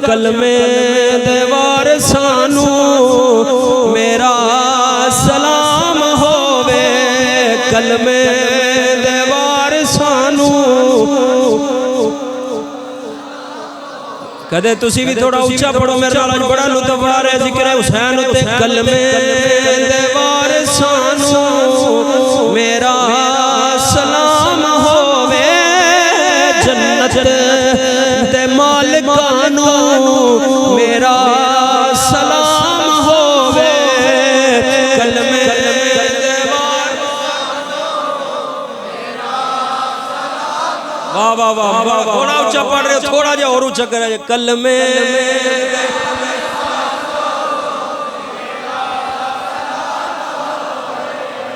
कलमे दे वारसानू मेरा सलाम होवे। कलमे दे वारसानू कदे तुसी भी थोड़ा ऊंचा पढ़ो मेरे नाल बड़ा लुत्फ आ रहा है जिक्र हुसैन ते। कलमे दे वारसानू मेरा सलाम होवे। जन्नत दे मालिकानू मेरा सलाम होवे। कलमे दे वाह वाह वाह वाह, थोड़ा ऊंचा पढ़ रहे हो, थोड़ा जा और ऊंचा कर। कलमे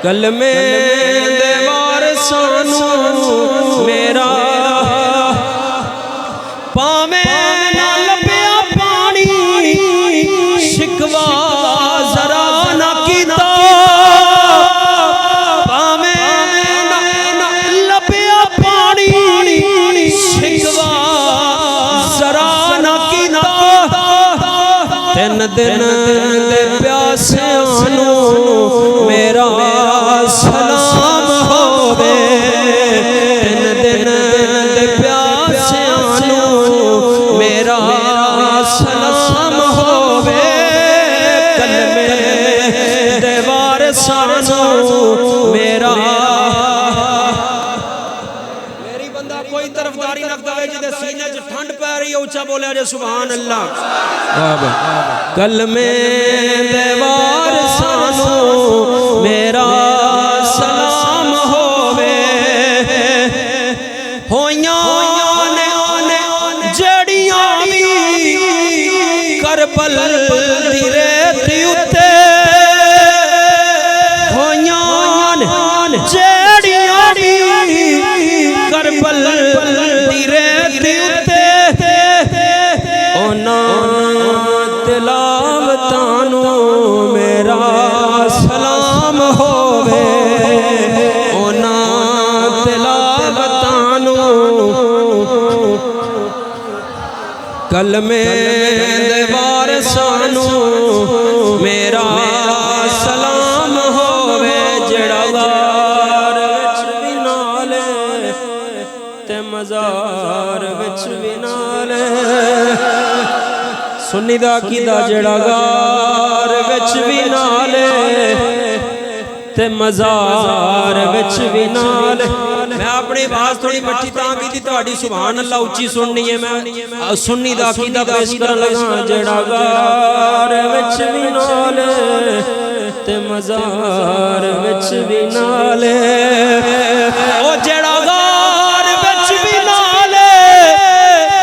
कलमे दे वारसानू मेरा पावे ना लभ्या पानी शिकवा जरा ना कीता। पावे ना लभ्या पानी शिकवा जरा ना कीता। 3 दिन दे प्यासियानू मेरा सलाम होवे। 3 दिन दे प्यासियानू मेरा सलाम होवे। कलमे दे वारसानू मेरा मेरी बंदा कोई तरफदारी ना करे जिदे सीने च ठंड पै रही है ऊंचा बोले जे सुभान अल्लाह। कलमे दे वारसानू मेरा सलाम होवे। होइयां ने जड़ियां भी करबल दी रेत उत्ते। होइयां ने जड़ियां भी करबल दी रेत उत्ते। ओना तिलावतानू मेरा सलाम होवे। ओना तिलावतानू कलमे दे वारसानू मेरा सलाम होवे। जड़ा गार विच भी नाले ते मज़ार विच भी नाले। सुन्नी दा अकीदा जड़ा गार विच भी नाले ते मज़ार विच भी नाले। मैं अपनी आवाज़ थोड़ी मट्ठी तां कीती तुहाडी सुभान अल्लाह उच्ची सुननी है। मैं सुन्नी दा अकीदा पेश करन लगा। जड़ा गार विच भी नाले ते मज़ार विच भी नाले। ओ जड़ा गार विच भी नाले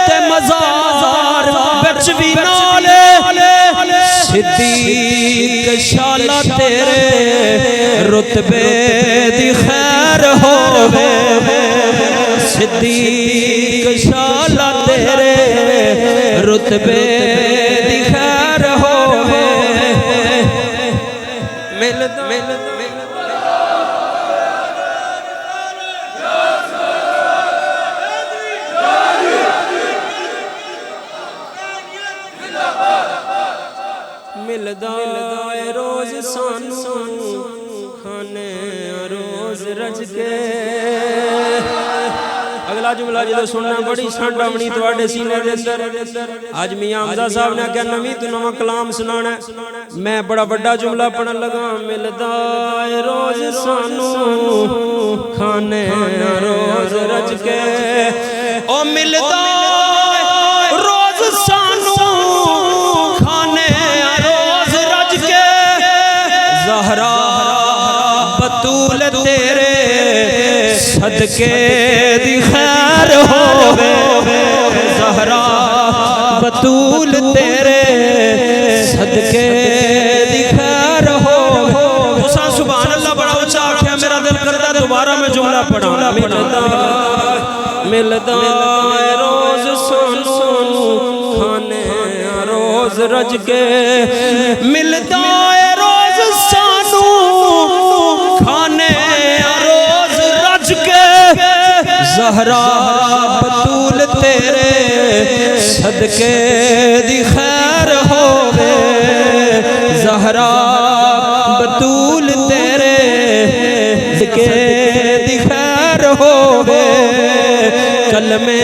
ते मज़ार विच भी नाले। सिद्दीक शाला तेरे रुतबे दी खैर होवे। सिद्दीक शाला तेरे रुतबे दी खैर होवे। मिलदा मिलदा रोज सानू खाने रोज रज के। अगला जुमला जो सुनना बड़ी ठंड आवनी तुहाडे सीने दे अंदर। आज मियां हमजा साहब ने क्या नवी तू नवा कलाम सुनाना। मैं बड़ा बड़ा जुमला पढ़न लगा। मिलदा रोज सानू खाने रोज रज के। ओ मिलदा रोज सानू खाने रोज रज के। ज़हरा बतूल तेरे सदके दी खैर होवे। ज़हरा बतूल तेरे सदके दी खैर होवे। तुसा सुभान अल्लाह बड़ा ऊंचा आख्या मेरा दिल करदा दोबारा मैं जुमला पढ़ा। मिलदा रोज सानू खाने रोज रज के। मिलदा रोज सानू खाने रोज रज के। ज़हरा बतूल तेरे सदके दी खैर होवे ज़हरा बतूल तेरे सदके दी खैर होवे कलमे